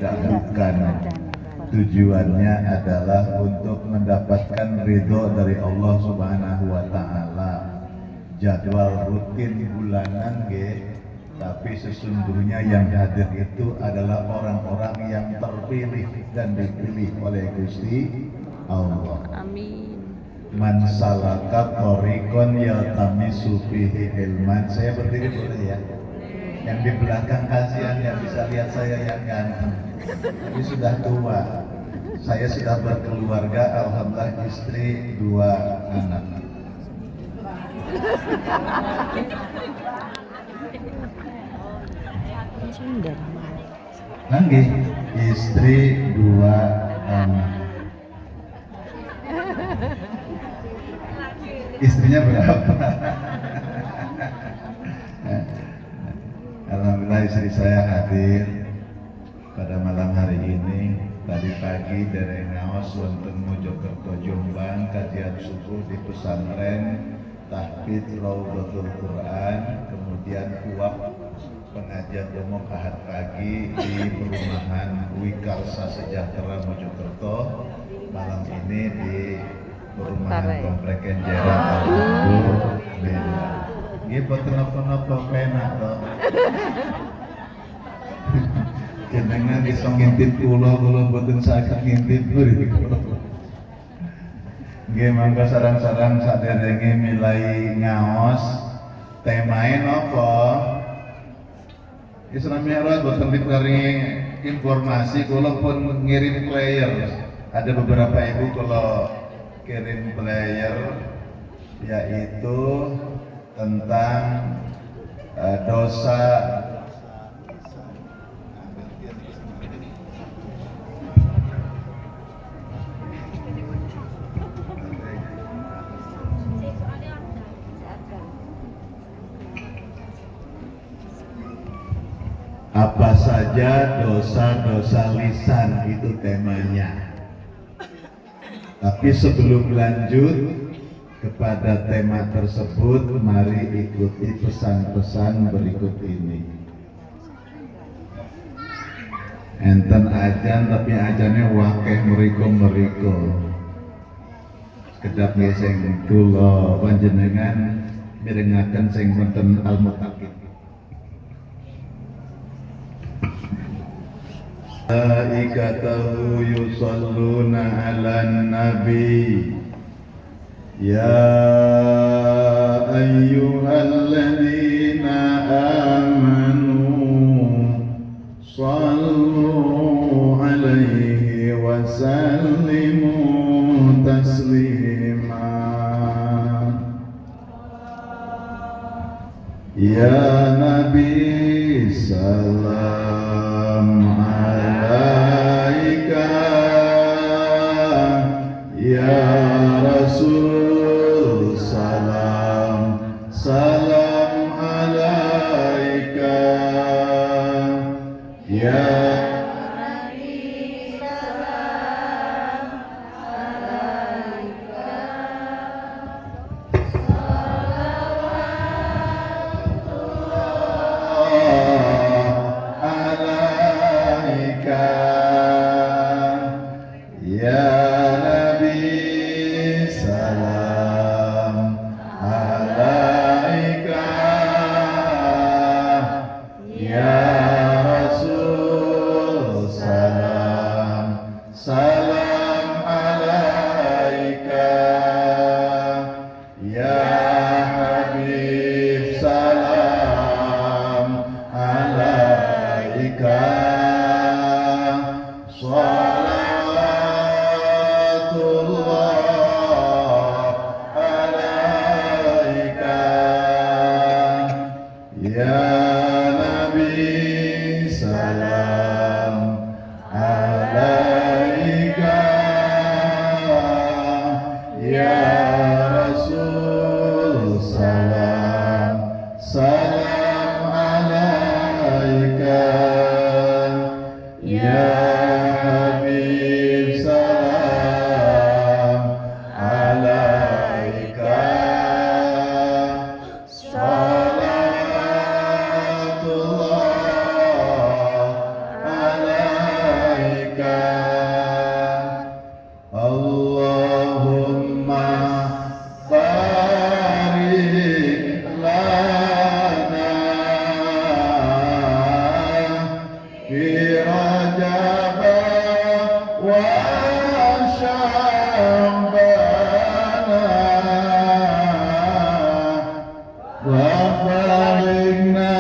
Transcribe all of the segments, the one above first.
bukan. Tujuannya adalah untuk mendapatkan ridho dari Allah Subhanahu wa Ta'ala. Jadwal rutin bulanan tapi sesungguhnya yang hadir itu adalah orang-orang yang terpilih dan dipilih oleh Gusti Allah. Amin. Man salaka thoriqan yaltamisu fihi ilman. Saya berdiri boleh ya? Yang di belakang kasihan yang bisa lihat saya yang ganteng. Tapi sudah tua. Saya sudah berkeluarga, alhamdulillah istri 2 anak. Nangge, istri 2 anak. Istrinya berapa? Alhamdulillah istri saya hadir pada malam hari ini. Tadi pagi dari Ngaos wonten Mojokerto Jombang kajian subuh di pesantren Tahfidz Raudhatul Quran, kemudian kuap pengajian umum ahad pagi di perumahan Wikarsa Sejahtera Mojokerto. Malam ini di perumahan Komplek Kenjeran Alhamdulillah. Nggih boten napa-napa penak to. Jenengan iso ngintip kula boten saged ngintip murid kula. Nggih mangga sareng-sareng saderenge milai ngaos temae napa? Isra Mi'raj boten diparingi informasi, kula pun ngirim player. Ada beberapa ibu kalau kirim player yaitu tentang dosa apa saja dosa-dosa lisan, itu temanya. Tapi sebelum lanjut kepada tema tersebut, mari ikuti pesan-pesan berikut ini. Enten ajan tapi ajannya wakeh meriko-meriko. Sekedap sing kula panjenengan mirengaken sing wonten Al-Muttaqin. Malaikatahu yusalluna 'alan nabi ya ayyuhalladzina amanu sallu 'alaihi wa sallimu taslima. Ya Nabi salam alaika, ya Rasul salam alaika, ya Allahumma barik lana fi Rajab wa Sya'ban wa baligna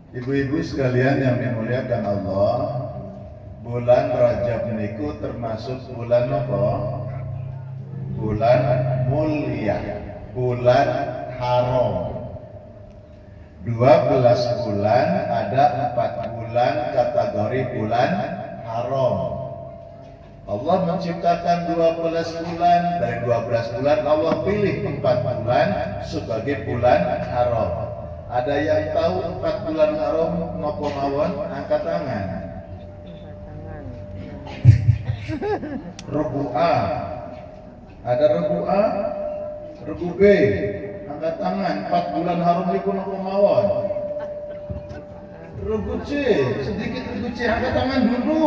Ibu-ibu sekalian yang dimuliakan Allah, bulan Rajab niku termasuk bulan apa? Bulan mulia, bulan haram. 12 bulan, ada 4 bulan kategori bulan haram. Allah menciptakan 12 bulan, dari 12 bulan Allah pilih 4 bulan sebagai bulan haram. Ada yang tahu 4 bulan haram napa mawon? Angkat tangan. Rebu A. Ada rebu A, rebu B. Angkat tangan. 4 bulan haram niku napa mawon? Rebu C. Sedikit rebu C. Angkat tangan dulu.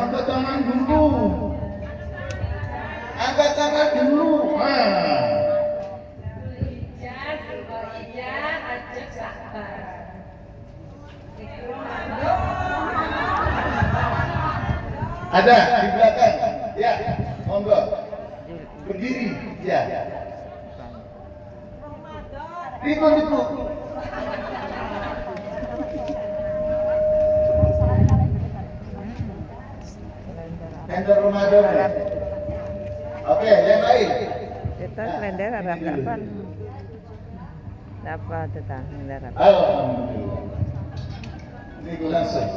Angkat tangan dulu. Angkat tangan dulu. Ada di belakang, ya, monggo. Berdiri, ya. Ikut. Kalender Ramadan. Oke, yang lain. Itu kalender Arab kapan? Dapat tetang kalender Arab. Alhamdulillah. Ini langsung.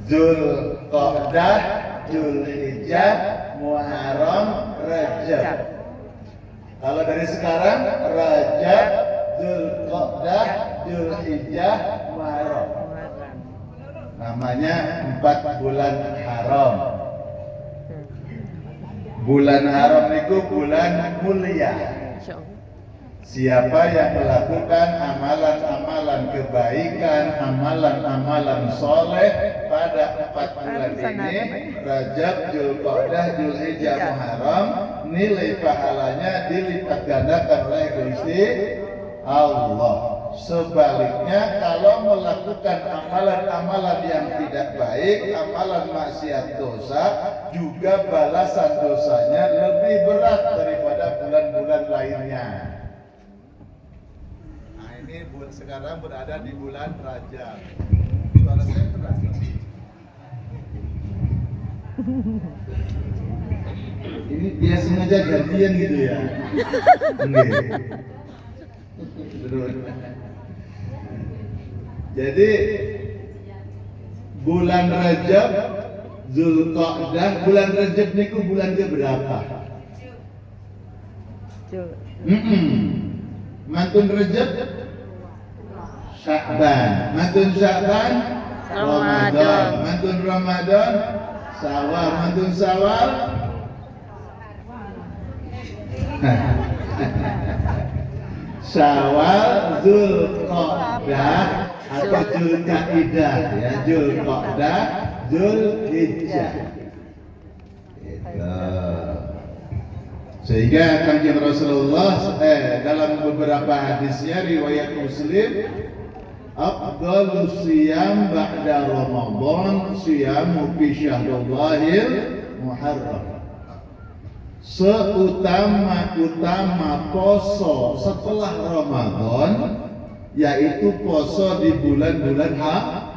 Dzulqa'dah, Dzulhijjah, Muharram, Rajab. Kalau dari sekarang Rajab, Dzulqa'dah, Dzulhijjah, Muharram. Namanya 4 bulan haram. Bulan haram itu bulan mulia. Siapa yang melakukan amalan-amalan kebaikan, amalan-amalan soleh pada 4 bulan ini, Rajab, Dzulqa'dah, Dzulhijjah, Muharram, nilai pahalanya dilipat gandakan oleh Gusti Allah. Sebaliknya, kalau melakukan amalan-amalan yang tidak baik, amalan maksiat dosa, juga balasan dosanya lebih berat daripada bulan-bulan lainnya. Ini sekarang berada di bulan Rajab. Suara saya keras tapi ini dia sengaja gantian gitu ya. Jadi bulan Rajab, Dzulqa'dah, bulan Rajab niku bulan ke berapa? Mantun Rejab Sya'ban. Mantun Sya'ban Ramadan. Mantun Ramadan Syawal. Mantun Syawal Syawal, Zulqa'dah atau Zulqaidah ya, Zulqa'dah, Zulhijjah. Sehingga Kanjeng Rasulullah dalam beberapa hadisnya riwayat Muslim, afdhalus shiyam ba'da Ramadan siyamu fi syahrillahil Muharram. Seutama-utama poso setelah Ramadan yaitu poso di bulan-bulan haram.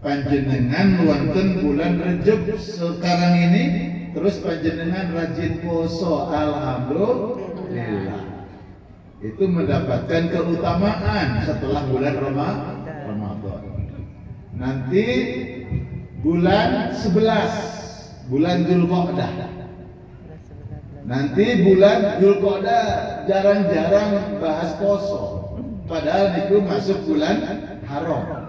Panjenengan wonten bulan Rejab sekarang ini, terus panjenengan rajin poso, alhamdulillah. Itu mendapatkan keutamaan setelah bulan Ramadan. Nanti bulan 11 bulan Zulqa'dah. Nanti bulan Zulqa'dah jarang-jarang bahas poso, padahal itu masuk bulan haram.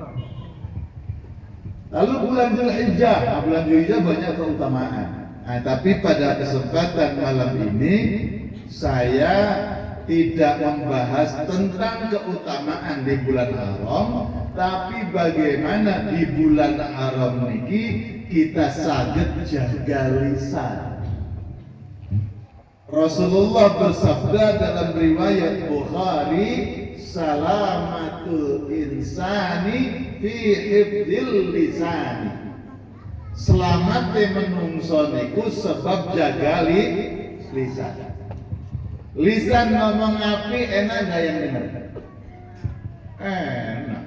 Lalu bulan Zulhijjah, bulan Zulhijjah banyak keutamaan. Nah, tapi pada kesempatan malam ini saya tidak membahas tentang keutamaan di bulan haram, tapi bagaimana di bulan haram niki kita saged jaga lisan. Rasulullah bersabda dalam riwayat Bukhari, salamatul insani fi hifdzil lisani. Selamate menungso niku sebab jaga lisan. Lisan ngomong api enak gak yang dengar? Enak.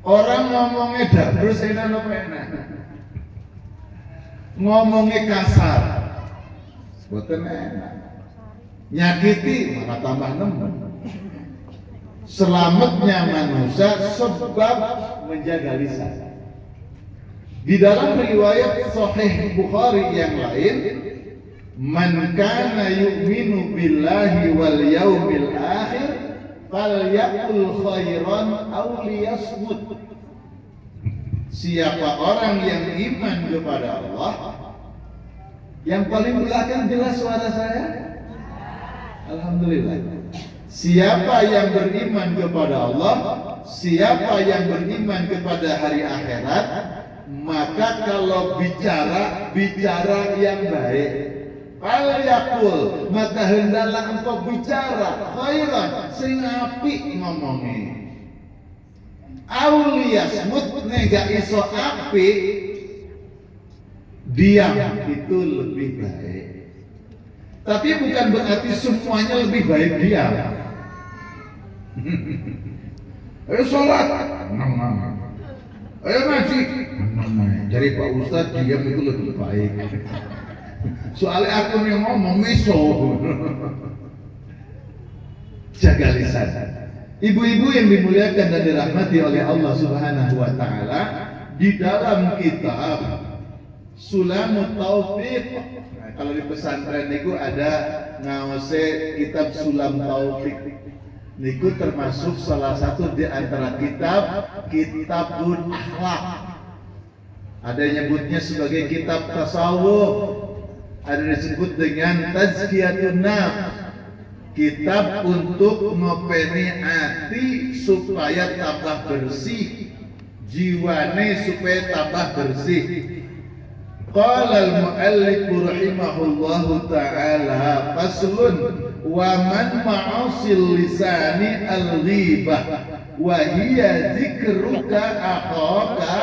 Orang ngomongnya terus enak apa enak? Ngomongnya kasar, boten enak. Nyakiti malah tambah nemen. Selamatnya manusia sebab menjaga lisan. Di dalam riwayat Sahih Bukhari yang lain, man kana yu'minu billahi wal yaumil akhir falyaqul khairan aw liyasmut. Siapa orang yang iman kepada Allah, yang paling belakang jelas suara saya? Alhamdulillah. Siapa yang beriman kepada Allah, siapa yang beriman kepada hari akhirat, maka kalau bicara yang baik. Falyaqul, maka hendaklah engkau bicara khairan, sing apik ngomongnya. Auliyasmut, nega iso apik, diam itu lebih baik. Tapi bukan berarti semuanya lebih baik diam. Ayo sholat, ayo ngaji, jadi Pak Ustadz diam itu lebih baik. Soalnya aku yang ngomong miso. Jaga lisan. Ibu-ibu yang dimuliakan dan dirahmati oleh Allah Subhanahu wa taala, di dalam kitab Sulamut Taufiq. Nah, kalau di pesantren niku ada ngawase kitab Sulam Taufiq. Niku termasuk salah satu di antara kitabul akhlak. Ada yang nyebutnya sebagai kitab tasawuf. Ada disebut dengan tazkiyatun nafs, kitab untuk ngopeni hati supaya tambah bersih, jiwane supaya tambah bersih. Qala al-muallif rahimahullahu ta'ala, faslun wa man ma'asil lisani al-ghibah wa hiya zikruka akhaka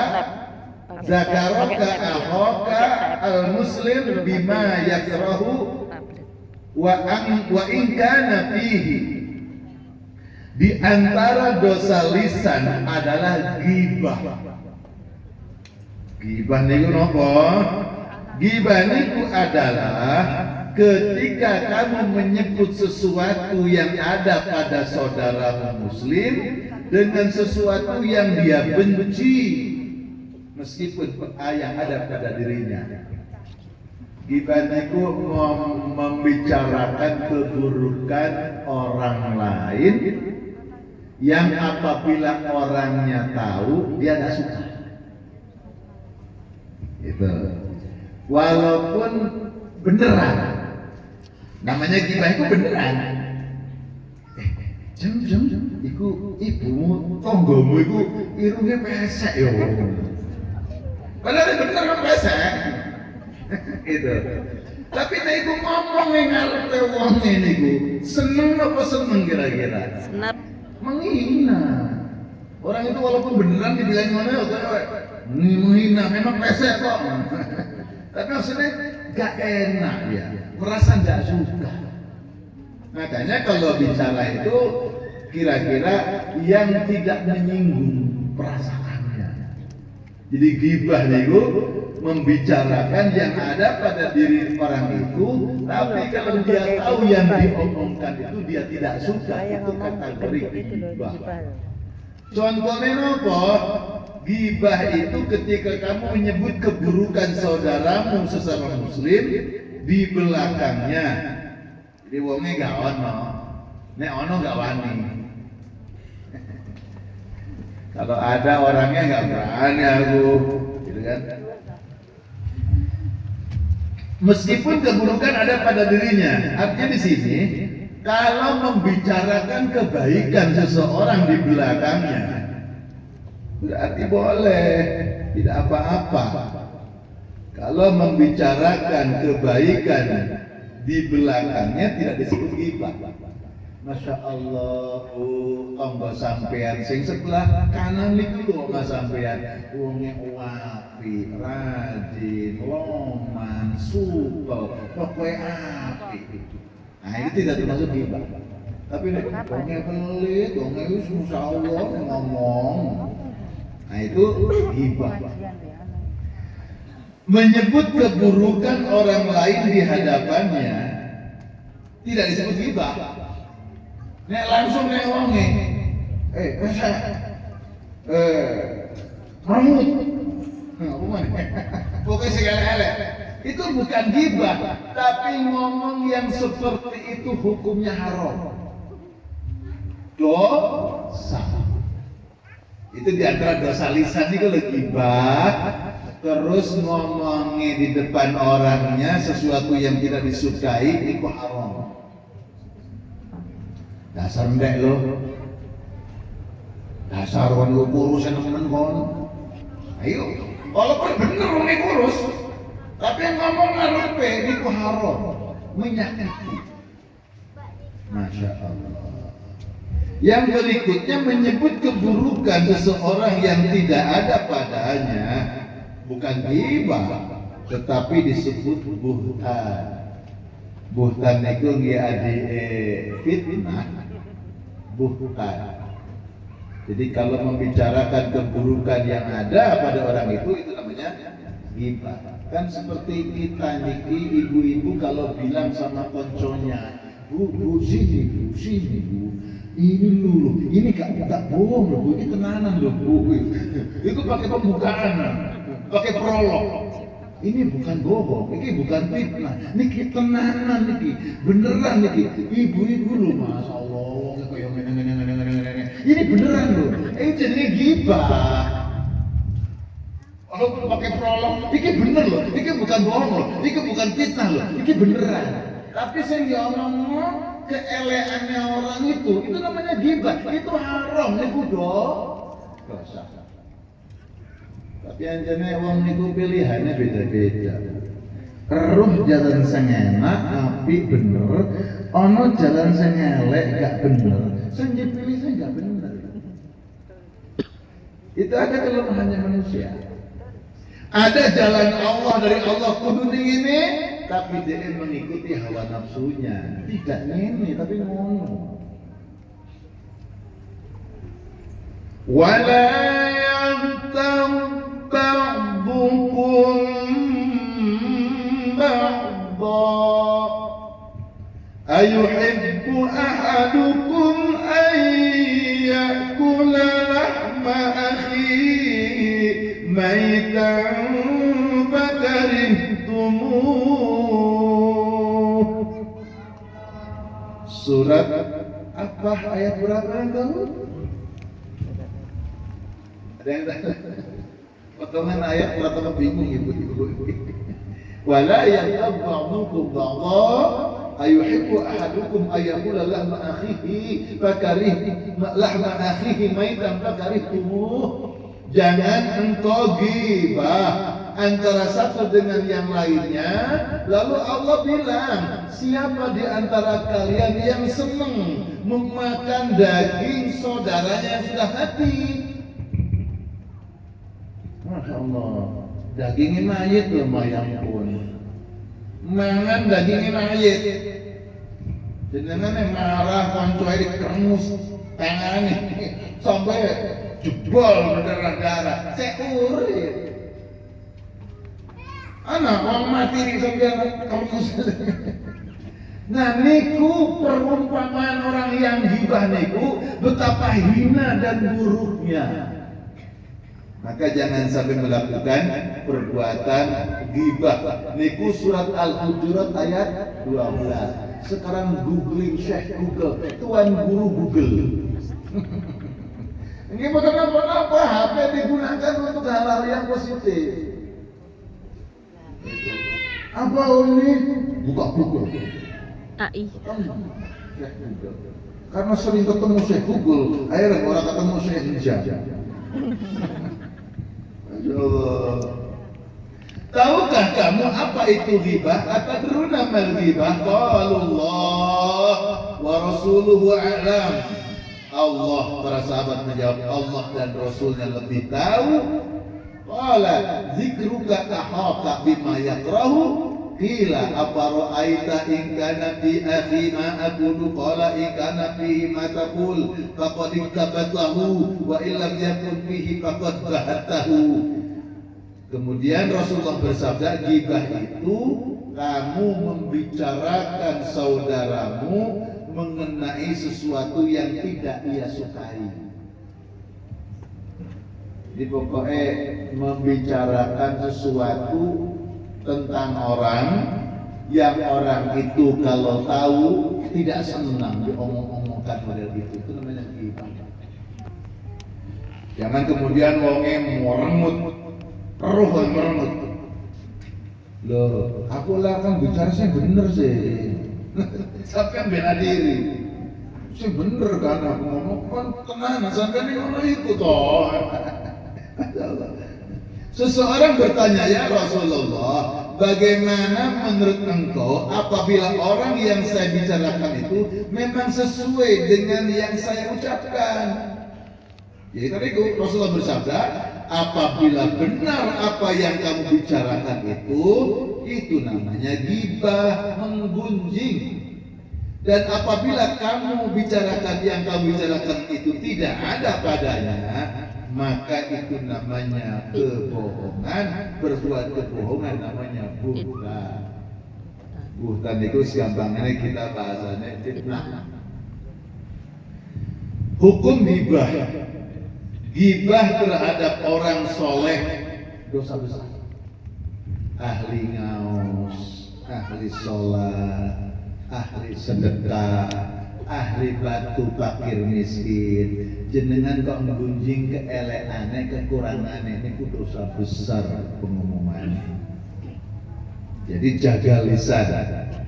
zakaraka akhaka al-muslim bima yakrahu wa in kana fihi. Di antara dosa lisan adalah ghibah. Ghibah niku napa? Ghibah niku adalah ketika kamu menyebut sesuatu yang ada pada saudaramu muslim dengan sesuatu yang dia benci, meskipun yang ada pada dirinya. Gibah niku membicarakan keburukan orang lain yang apabila orangnya tahu dia nggak suka. Itu. Walaupun beneran. Namanya gibah itu beneran. Jam, iku ibumu, tonggomu iku irungnya pesek yo. Padahal bener kan pesek. Itu. Tapi nek iku ngomong ning ngarepe wong ngene iku, seneng apa seneng kira-kira? Senap. Menghina. Orang itu walaupun beneran dibilang mana menghina, memang pesek kok. Tapi maksudnya gak enak ya, merasa gak suka. Makanya kalau bicara itu kira-kira yang tidak menyinggung perasaannya. Jadi ghibah itu membicarakan yang ada pada diri orang itu, tapi kalau dia tahu yang diomongkan itu dia tidak suka, itu kategori ghibah. Contohnya apa? Ghibah itu ketika kamu menyebut keburukan saudaramu sesama muslim di belakangnya. Jadi wongnya gak ono, nek ono gak wani. Kalau ada orangnya gak berani aku, gitu kan? Meskipun keburukan ada pada dirinya, artinya di sini kalau membicarakan kebaikan seseorang di belakangnya, berarti boleh, tidak apa-apa. Kalau membicarakan kebaikan di belakangnya tidak disebut ghibah. Masya Allah, tonggo sampean sing sebelah kanan niku lho Mas sampean, wonge apik, rajin, loman, supel, pokoke apik. Nah, ini tidak termasuk ghibah. Tapi nek wonge pelit, wonge wis masyaallah ngomong. Nah, itu ghibah. Menyebut keburukan orang lain di hadapannya tidak disebut ghibah. Nek langsung nek wonge, masa kamu pokoknya segala-galanya itu bukan ghibah, tapi ngomong yang seperti itu hukumnya haram, dosa. Itu diantara dosa lisan itu ghibah. Terus ngomongnya di depan orangnya sesuatu yang tidak disukai itu haram. Dasar ndek lo, dasar wan lo kurus temen kon. Ayo, walaupun bener orang kurus, tapi yang ngomong ngarepe itu haram, menyakiti. Masya Allah. Yang berikutnya menyebut keburukan seseorang yang tidak ada padanya, bukan ghibah, tetapi disebut buhtan. Buhtan itu fitnah. Buhtan. Jadi kalau membicarakan keburukan yang ada pada orang itu namanya ghibah. Kan seperti kita niki ibu-ibu kalau bilang sama konconya, bu sini bu, ini dulu, ini gak bohong loh, ini tenanan loh bu. Itu pakai pembukaan, pakai prolog. Ini bukan bohong, ini bukan fitnah, niki tenanan niki, beneran niki, ibu-ibu loh, masya Allah, ini beneran loh, ini jadinya ghibah. Walaupun pakai prolog, ini bener loh, ini bukan bohong loh, ini bukan fitnah loh, ini beneran. Tapi saya ngomong keeleannya orang itu namanya ghibah, itu haram, itu dosa. Tapi anjane wong niku pilihannya beda-beda. Roh jalan sing enak, apik bener, ana jalan sing elek gak bener. Sing dipilih sing gak bener. Itu ada kelemahannya manusia. Ada jalan Allah dari Allah kudu ini, tapi dia mengikuti hawa nafsunya. Tidak ini, tapi ngono. Wala yaghtab ba'dukum ba'da ayuhibbu ahadukum an ya'kula lahma akhihi maitan fakarihtumuh Surat apa, ayat berapa yang tahu? Ada yang tahu? Potongan ayat berapa bingung ibu-ibu. Wala yaghtab ba'dukum ba'dha ayuhibbu ahadukum ayyakula lahma akhihi maitan fakarihtumuh. Jangan engkau ghibah antara satu dengan yang lainnya. Lalu Allah bilang, siapa di antara kalian yang senang memakan daging saudaranya yang sudah mati? Masya Allah, dagingnya mayit loh, mayang pun mangan dagingnya mayit. Jenengan yang marah koncoy dikeremus tangannya sampai jebol berdarah-darah, seurip. Anak orang mati sampai keremus. Nah niku perumpamaan orang yang gibah niku betapa hina dan buruknya. Maka jangan sampai melakukan perbuatan ghibah. Niku surat Al-Hujurat ayat 12. Sekarang googling Syekh Google, tuan guru Google. Ini bukan apa-apa, HP digunakan untuk hal-hal yang positif. Apa ini? Buka Google. AI. Syekh Google. Karena sering ketemu Syekh Google, akhirnya orang ketemu Syekh Hijab. Allah. Tahukah kamu apa itu ghibah? Atadruna mal ghibah? Qalullah wa rasuluhu a'lam. Allah, para sahabat menjawab, Allah dan Rasulnya lebih tahu. Qala zikruka ahata bima yakrahu. Qila afara'aita in kana fi akhi ma aqulu qala in kana fihi ma taqul faqad iktabatlahu wa illam yakun fihi faqad bahatahu. Kemudian Rasulullah bersabda, ghibah itu kamu membicarakan saudaramu mengenai sesuatu yang tidak ia sukai. Jadi pokoknya membicarakan sesuatu tentang orang yang orang itu kalau tahu tidak senang diomong-omongkan model itu namanya ghibah. Jangan kemudian wonge merengut, merengut. Loh, aku lah kan bicara sih bener sih. Sampai bela diri. Sih bener kan aku ngomong kan tenang sampai ini ngono iku toh. Seseorang bertanya, ya Rasulullah, bagaimana menurut engkau apabila orang yang saya bicarakan itu memang sesuai dengan yang saya ucapkan? Jadi tadi Rasulullah bersabda, apabila benar apa yang kamu bicarakan itu namanya ghibah, menggunjing. Dan apabila kamu bicarakan yang kamu bicarakan itu tidak ada padanya, maka itu namanya kebohongan. Berbuat kebohongan namanya buhtan. Buhtan itu gampangnya kita bahasanya fitnah. Hukum ghibah. Ghibah terhadap orang soleh dosa besar. Ahli ngaos, ahli sholat, ahli sedekah, ahli bantu fakir miskin. Jenengan kok menggunjing keelekannya, kekurangannya, ini dosa besar pengumuman. Jadi jaga lisan,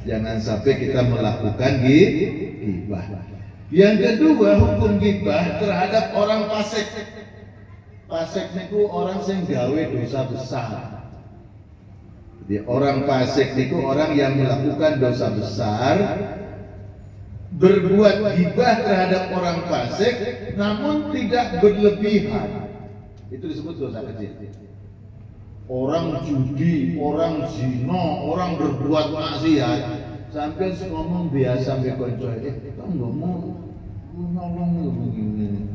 jangan sampai kita melakukan ghibah. Yang kedua, hukum ghibah terhadap orang fasik. Fasik itu orang yang gawe dosa besar. Jadi orang fasik itu orang yang melakukan dosa besar, berbuat ghibah terhadap orang fasik, namun tidak berlebihan. Itu disebut dosa kecil. Orang judi, orang zina, orang berbuat maksiat, sampai ngomong biasa sampai koncoy, kamu nggak mau nolong lu begini.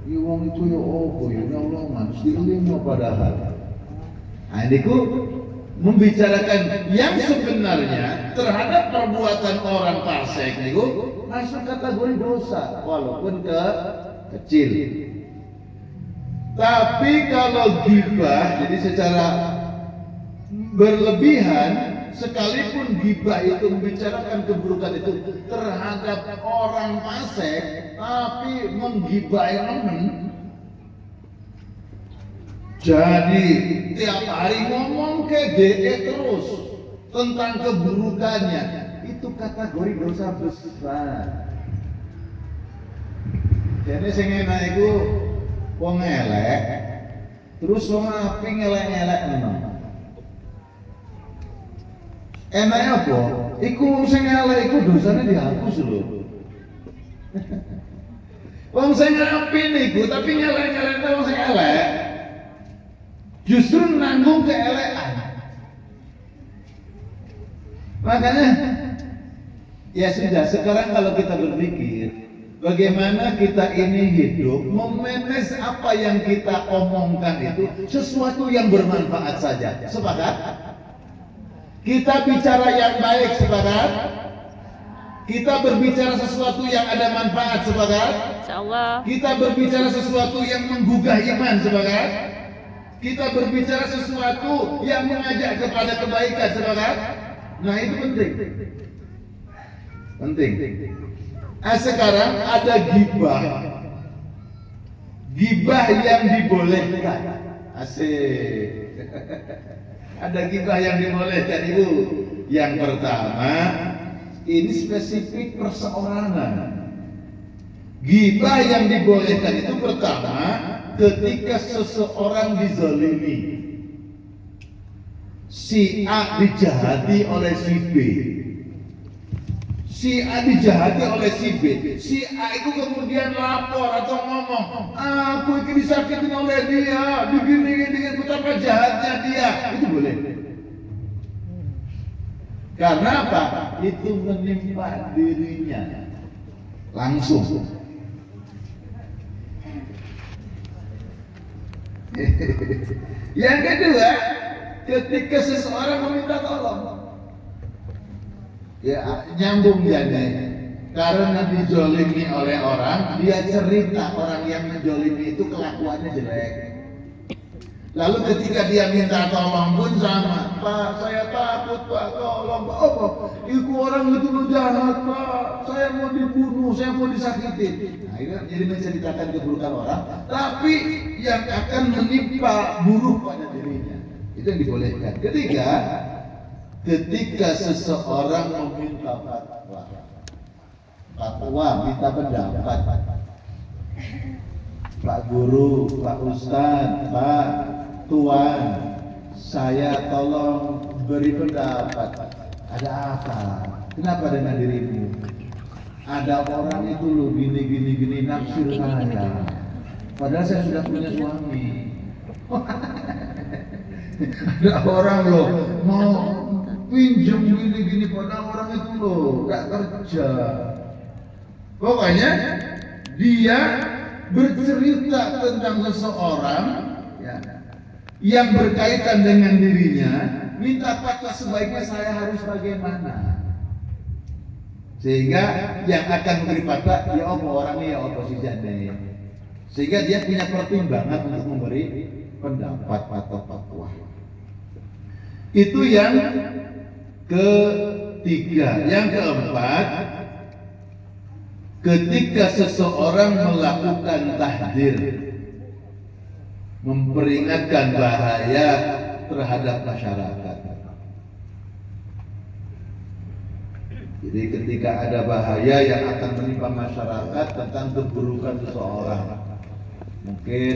Iwang itu ya apa ya nolongan, silingnya padahal. Nah ini membicarakan yang sebenarnya terhadap perbuatan orang fasik niku masuk kategori dosa walaupun kecil. Tapi kalau ghibah, jadi secara berlebihan, sekalipun gibah itu membicarakan keburukan itu terhadap orang fasik, tapi menggibahi teman, jadi tiap hari ngomong ke DE terus tentang keburukannya, itu kategori dosa besar. Jadi sing enak iku wong elek, terus wong apik ngelek-ngelek meneng. Enaknya apa? Iku wong sing elek iku dosane dihapus lho. Wong sing apik niku tapi ngelek-ngelek wong sing elek justru nanggung keelekan. Makanya ya sudah, sekarang kalau kita berpikir bagaimana kita ini hidup, memanage apa yang kita omongkan itu sesuatu yang bermanfaat saja. Sepakat? Kita bicara yang baik, sepakat? Kita berbicara sesuatu yang ada manfaat, sepakat? Insyaallah. Kita berbicara sesuatu yang menggugah iman, sepakat? Kita berbicara sesuatu yang mengajak kepada kebaikan, sepakat? Nah itu penting. Penting. Sekarang ada gibah. Gibah yang dibolehkan. Asik. Ada gibah yang dibolehkan itu. Yang pertama, ini spesifik perseorangan. Gibah yang dibolehkan itu pertama, ketika seseorang dizalimi. Si A dijahati oleh si B. Si A dijahati oleh si B. Si A itu kemudian lapor atau ngomong, aku ini disakitin oleh dia, begini betapa jahatnya dia. Itu boleh. Karena apa? Itu menimpa dirinya langsung. Yang kedua, ketika seseorang meminta tolong, ya nyambung jadi, karena dijolimi oleh orang, dia cerita orang yang menjolimi itu kelakuannya jelek. Lalu ketika dia minta tolong pun sama, Pak saya takut Pak, tolong Pak. Oh Pak, itu orang itu jahat Pak, saya mau dibunuh, saya mau disakiti. Nah itu jadi menceritakan keburukan orang, tapi yang akan menimpa buruk pada dirinya. Itu yang dibolehkan. Ketiga, ketika seseorang meminta fatwa, minta pendapat, Pak Guru, Pak Ustadz, Pak Tuan, saya tolong beri pendapat. Ada apa? Kenapa dengan dirimu? Ada orang itu loh gini naksir saya. Padahal saya sudah punya suami. Ada orang loh mau pinjam gini padahal orang itu loh gak kerja. Pokoknya dia bercerita tentang seseorang ya, yang berkaitan dengan dirinya, minta fatwa sebaiknya saya harus bagaimana, sehingga yang akan memberi fatwa ya orangnya ya oposisinya, sehingga dia punya pertimbangan untuk memberi pendapat atau fatwa. Itu yang ketiga. Yang keempat, ketika seseorang melakukan tahdzir, memperingatkan bahaya terhadap masyarakat. Jadi ketika ada bahaya yang akan menimpa masyarakat tentang keburukan seseorang, mungkin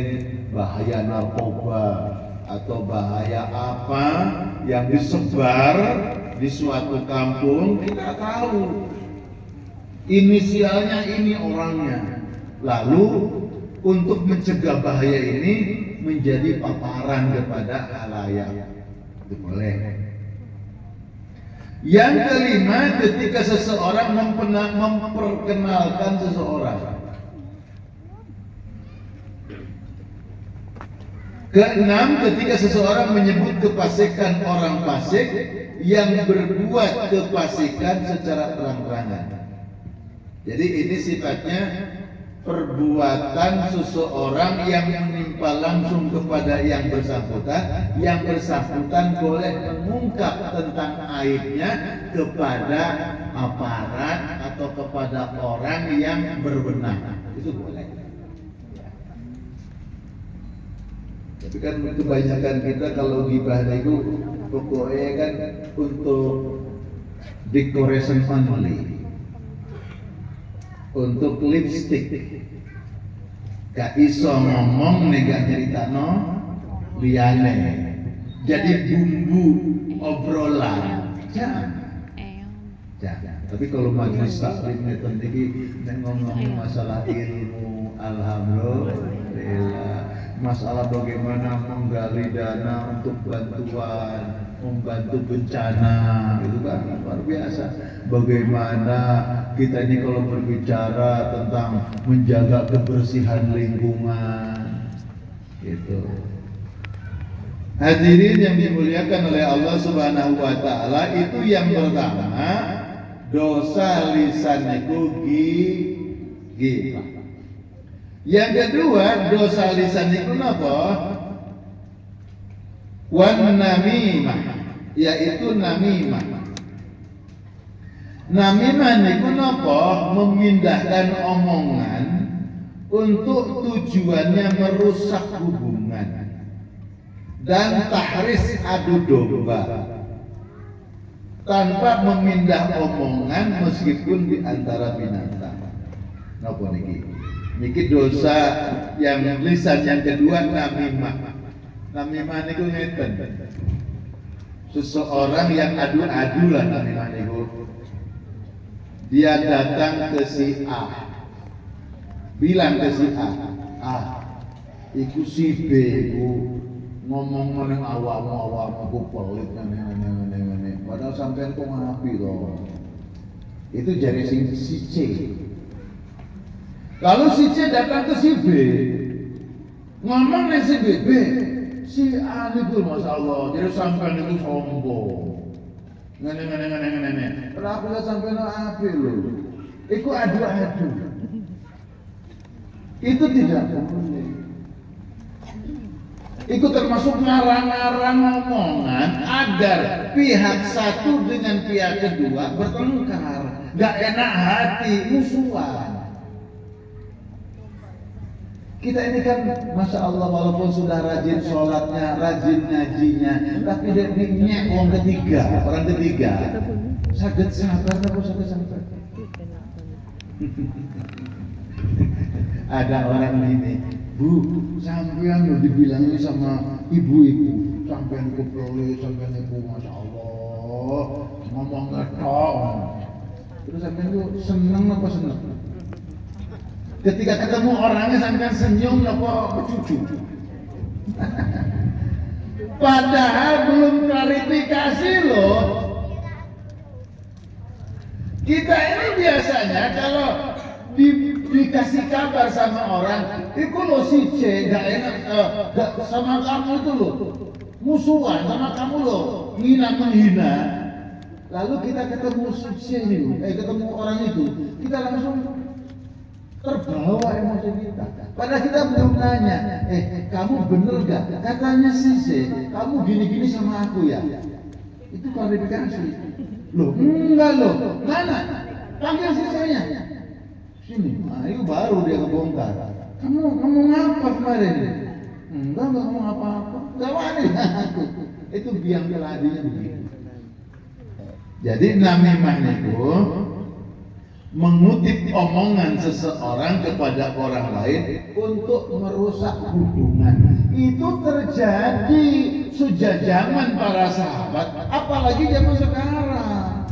bahaya narkoba atau bahaya apa yang disebar di suatu kampung, kita tahu inisialnya ini orangnya. Lalu untuk mencegah bahaya ini menjadi paparan kepada khalayak. Itu boleh. Yang kelima, ketika seseorang memperkenalkan seseorang. Keenam, ketika seseorang menyebut kefasikan orang fasik yang berbuat kefasikan secara terang-terangan. Jadi ini sifatnya perbuatan seseorang yang menimpa langsung kepada yang bersangkutan boleh mengungkap tentang aibnya kepada aparat atau kepada orang yang berwenang. Itu boleh. Tapi kan kebanyakan kita kalau gibah itu pokoknya kan untuk decoration only, untuk lipstick. Gak iso ngomong nih gak nyeritano liyane. Jadi bumbu obrolan. Jangan. Tapi kalau majelis taklim ngeten iki nek ngomong masalah ilmu, alhamdulillah. Masalah bagaimana menggali dana untuk bantuan, membantu bencana, itu kan luar biasa. Bagaimana kita ini kalau berbicara tentang menjaga kebersihan lingkungan, gitu. Hadirin yang dimuliakan oleh Allah Subhanahu wa taala, itu yang pertama, dosa lisan itu ghibah. Yang kedua, dosa lisan itu apa? Wan namimah, yaitu namimah. Namimah niku napa? Memindahkan omongan untuk tujuannya merusak hubungan dan tahris adu domba tanpa memindah omongan meskipun di antara binatang. Napa niki? Niki dosa yang lisan. Yang kedua, namimah. Namimah niku ngeten. Seseorang yang adu-adu lah namimah niku. Dia datang ke si A, bilang ke si A, iku si B iku ngomong meneng awakmu ku pelit ngene. Padahal sampean kok ngapi to. Itu jare si C. Kalau si C datang ke si B, ngomong nih si B, si A itu masya Allah, jadi sampai itu sombong. Ngene. Kenapa sampai no api lo? Iku adu-adu. Itu tidak boleh. Itu termasuk ngarang-ngarang omongan agar pihak satu dengan pihak kedua bertengkar, gak enak hati, musuhan. Kita ini kan masya Allah walaupun sudah rajin sholatnya, rajin ngajinya, tapi dia nyek orang ketiga, sakit sabar, apa sakit sabar. Ada orang ini, Bu, sampean lo dibilang ini sama ibu-ibu, sampean kepelit, sampean ibu, masya Allah, ngomong ngetok. Terus sampean itu seneng apa seneng? Ketika ketemu orangnya sampai senyum apa cucu. Padahal belum klarifikasi loh. Kita ini biasanya kalau dikasih kabar sama orang, itu lo si C gak enak sama kamu itu lo, musuhan sama kamu lo, menghina. Lalu kita ketemu si C ini, ketemu orang itu, kita langsung terbawa emosi kita. Padahal kita belum nanya, kamu bener gak? Katanya sih, kamu gini-gini sama aku ya? Itu klarifikasi. Loh, enggak loh. Mana? Panggil sisanya. Sini. Nah, itu baru dia ngebongkar. Kamu ngomong apa kemarin? Enggak ngomong apa-apa. Gak wani aku. Itu biang keladinya begitu. Jadi namimah itu mengutip omongan seseorang kepada orang lain untuk merusak hubungan. Itu terjadi sejak zaman para sahabat, apalagi zaman sekarang.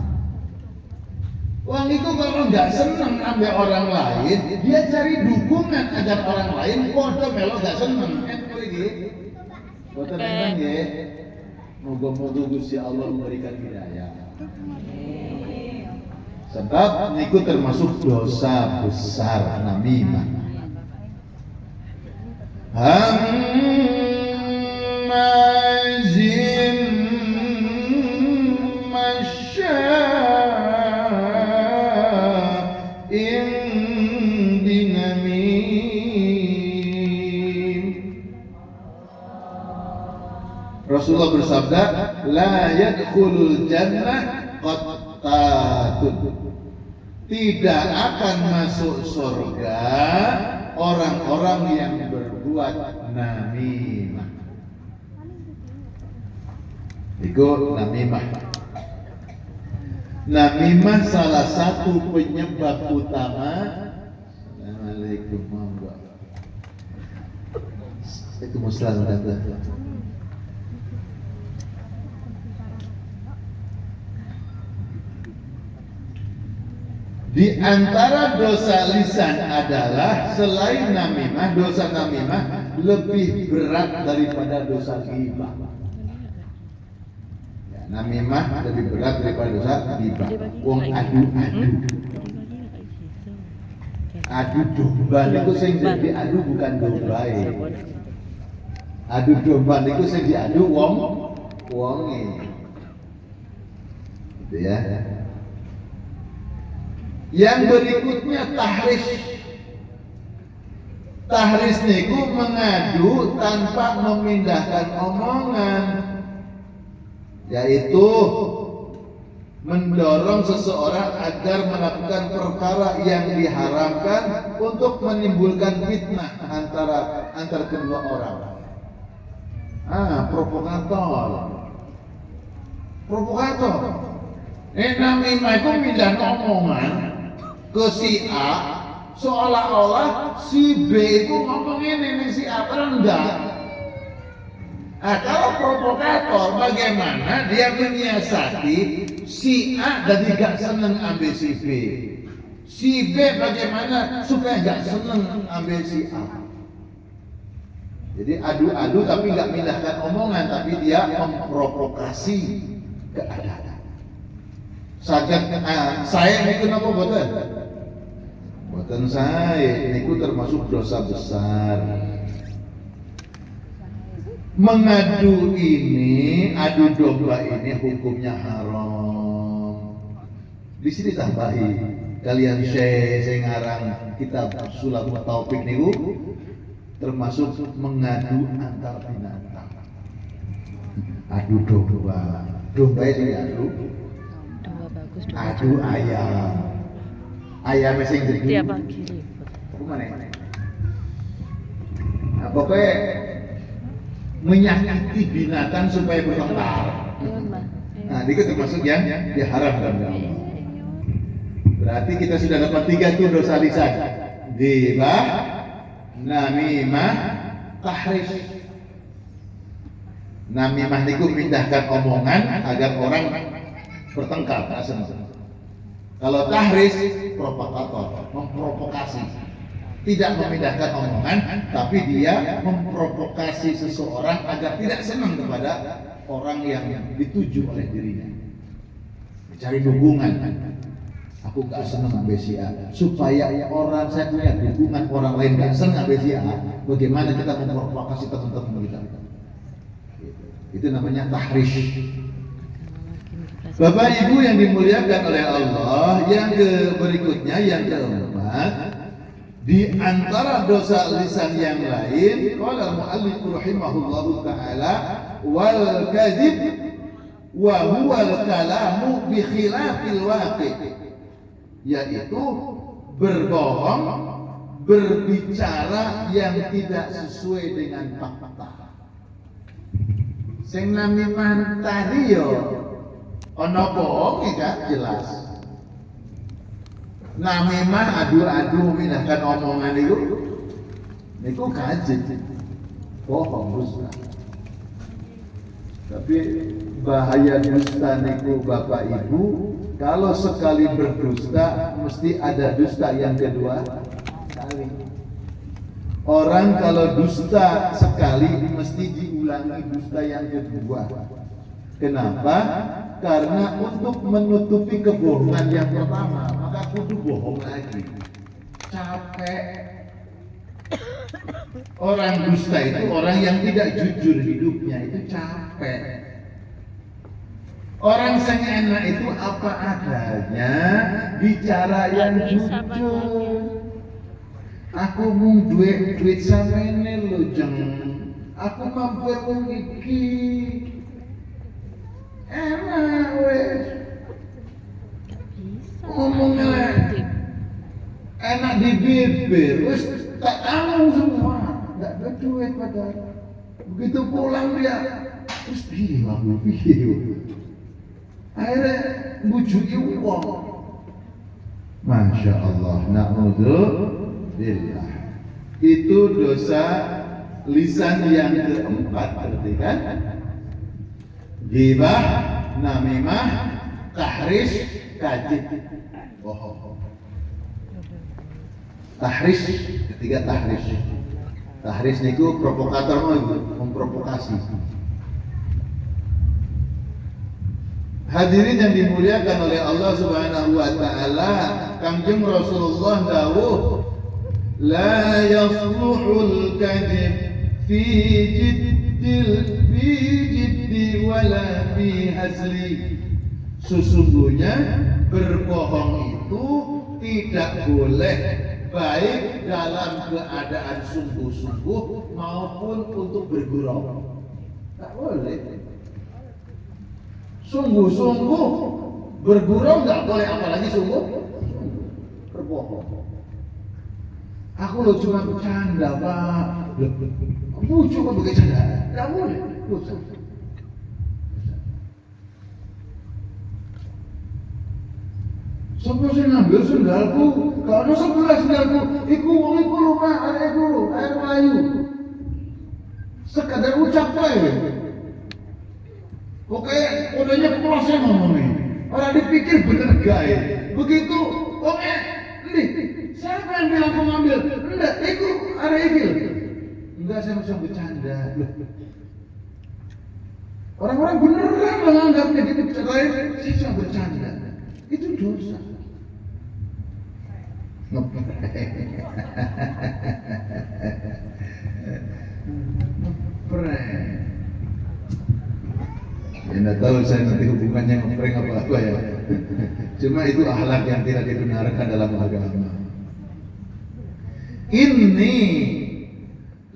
Orang itu kalau nggak senang ambil orang lain, dia cari dukungan agar orang lain podo melo nggak senang. Boten enten nggih. Moga-moga Gusti Allah memberikan hidayah. Sebab niku termasuk dosa besar namimah. Hammazim masya'in binamim Rasulullah bersabda, la yadkhulul jannah qattatun. Tidak akan masuk surga orang-orang yang berbuat namimah. Itu namimah. Namimah salah satu penyebab utama. Assalamualaikum warahmatullahi wabarakatuh. Itu muslim kata. Di antara dosa lisan adalah selain namimah, dosa namimah lebih berat daripada dosa ghibah. Ya, namimah lebih berat daripada dosa ghibah. Wong adu domba niku sing jadi adu bukan dombae. Adu domba niku sing diadu wonge. Gitu ya. Yang berikutnya tahris. Tahris niku mengadu tanpa memindahkan omongan, yaitu mendorong seseorang agar melakukan perkara yang diharamkan untuk menimbulkan fitnah antar kedua orang. Provokator. Namimah itu pindah omongan ke si A, seolah-olah si B itu ngomong ini si A, enggak. Nah, kalau provokator, bagaimana dia menyiasati si A dan tidak senang ambil si B, si B bagaimana supaya nggak senang ambil si A. Jadi adu-adu tapi nggak mindahkan omongan, tapi dia memprovokasi keadaan. Saya niku napa boten? Boten saya, niku termasuk dosa besar. Mengadu ini, adu domba ini hukumnya haram. Di sini tambahi, kalian saya ngarang kitab Sulamut Taufik niku termasuk mengadu antar binatang. Adu domba, domba itu adu. Adu ayam. Ayam sing jadi. Tiap pagi. Kemana? Nah, pokoknya menyakiti binatang supaya bertengkar. Nah, itu termasuk yang diharamkan. Berarti kita sudah dapat 3 tuh dosa lisan. Ghibah, namimah, tahris. Namimah niku mindahkan omongan agar orang bertengkar. Kalau tahris, provokator, memprovokasi. Tidak memindahkan omongan, tapi dia memprovokasi seseorang agar tidak senang kepada orang yang dituju oleh dirinya. Mencari dukungan. Aku gak senang ambil si A. Supaya orang saya punya dukungan, orang lain gak senang ambil si A. Bagaimana kita memprovokasi teman-teman kita? Itu namanya tahris. Bapak Ibu yang dimuliakan oleh Allah, yang berikutnya yang keempat, di antara dosa lisan yang lain, qala al-muallif rahimahullahu taala, wal kadzib wa huwa al-kalamu bi khilafil waqi', yaitu berbohong, berbicara yang tidak sesuai dengan fakta. Sing namimah tadi yo ono bohong tidak jelas. Namimah adu-adu mindahkan omongan itu niku kajib. Bohong dusta. Tapi bahaya dusta niku Bapak Ibu, kalau sekali berdusta mesti ada dusta yang kedua kali. Orang kalau dusta sekali mesti diulangi dusta yang kedua. Kenapa? Karena untuk menutupi kebohongan yang pertama, maka kudu bohong lagi. Capek. Orang dusta itu orang yang tidak jujur hidupnya, itu capek. Orang sing enak itu apa adanya, bicara yang jujur. Aku mung duit samene lho jeng. Aku mampu iki. Enak wes. Ngomongnya enak di bibir, wes tak tahu semua. Enggak ada duit padahal. Begitu pulang dia, terus bilang. Akhirnya bujuki uang. Masya Allah, na'udzubillah. Itu dosa lisan yang keempat, berarti kan? Ghibah, namimah, tahris, kadzib, bohong. Tahris, ketiga tahris. Tahris niku provokator memprovokasi. Hadirin yang dimuliakan oleh Allah Subhanahu wa taala, Kangjeng Rasulullah dawuh, la yasluhul kadzib fi jiddi wala fi hazli. Sesungguhnya berbohong itu tidak boleh, baik dalam keadaan sungguh-sungguh maupun untuk bergurau. Tak boleh. Sungguh-sungguh bergurau nggak boleh, apalagi sungguh berbohong. Aku lo cuma bercanda Pak. Lucu kok bercanda? Nggak boleh. Lucu. Sampai saya ngambil sendalku, kalau sebelah sendalku, iku wong iku lho Pak, arek iku lho, air Melayu. Sekadar ucap ae. Oke, kodenya proses ngomongnya. Orang dipikir bener gaya. Begitu, oke, nih, siapa yang bilang kau ngambil? Enggak, iku arek iki. Enggak, saya cuma bercanda. Orang-orang beneran menganggapnya gitu, saya cuma bercanda. Itu dosa. Ngeprank. Ya enggak tahu saya nanti hubungannya ngeprank apa ya. Cuma itu akhlak yang tidak dibenarkan dalam agama. Inni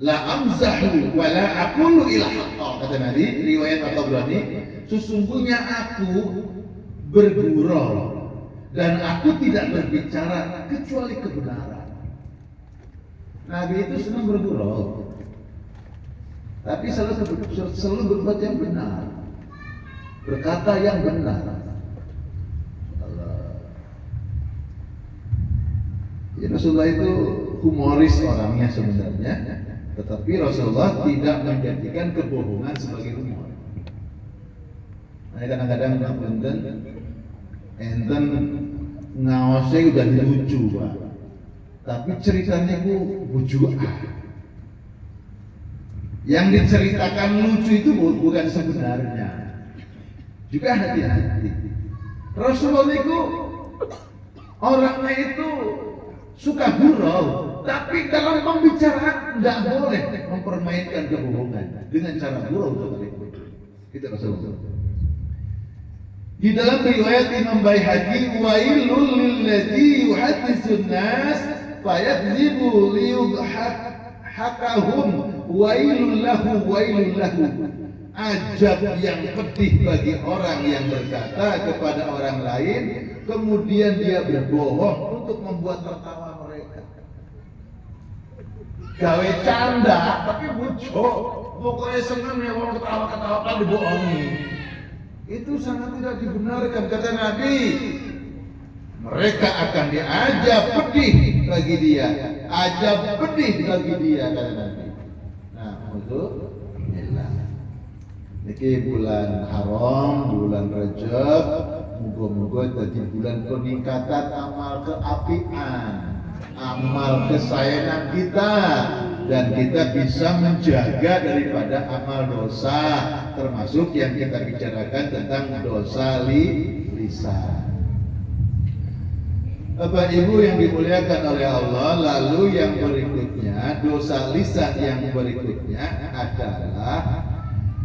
la amzahu wa la aqulu ila haqqa, kata Nabi riwayat At-Tabrani, sesungguhnya aku bergurau dan aku tidak berbicara kecuali kebenaran. Nabi itu senang bergurau, tapi selalu berbuat yang benar, berkata yang benar. Ya, Rasulullah itu humoris orangnya sebenarnya, tetapi Rasulullah tidak menjadikan kebohongan sebagai humor. Nah, kadang-kadang enten ngaosnya udah lucu Pak, tapi ceritanya itu bujuan. Yang diceritakan lucu itu bukan sebenarnya. Juga hati-hati. Rasulullah itu orangnya itu suka gurau, tapi dalam pembicaraan tidak boleh mempermainkan kebohongan dengan cara gurau seperti itu. Itu Rasulullah. Di dalam riwayat Imam Baihaqi, wailul lilladzi yuhadditsun nas fayakdzibu liyudhakahum wailul lahu. Ajab yang pedih bagi orang yang berkata kepada orang lain, kemudian dia berbohong untuk membuat tertawa mereka. Gawe canda tapi bujuk, pokoknya senang ya orang ketawa-ketawa kan dibohongi. Itu sangat tidak dibenarkan, kata Nabi. Mereka akan diajab pedih bagi dia, ajab pedih bagi dia, kata Nabi. Nah, untuk ini bulan haram, bulan Rajab, moga-moga jadi bulan peningkatan amal keapian, amal kesayangan kita, dan kita bisa menjaga daripada amal dosa, termasuk yang kita bicarakan tentang dosa lisan. Bapak Ibu yang dimuliakan oleh Allah, lalu yang berikutnya, dosa lisan yang berikutnya adalah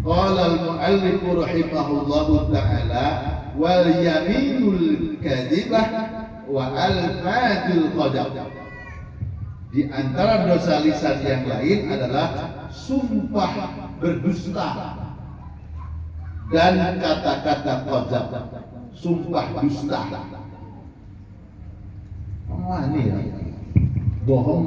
qala al-mu'allif rahimahullahu ta'ala wal yaminul kadzibah wa al-fadil qadab. Di antara dosa lisan yang lain adalah sumpah berdusta. dan kata-kata qadzab, sumpah dusta. Wah, ini ya, bohong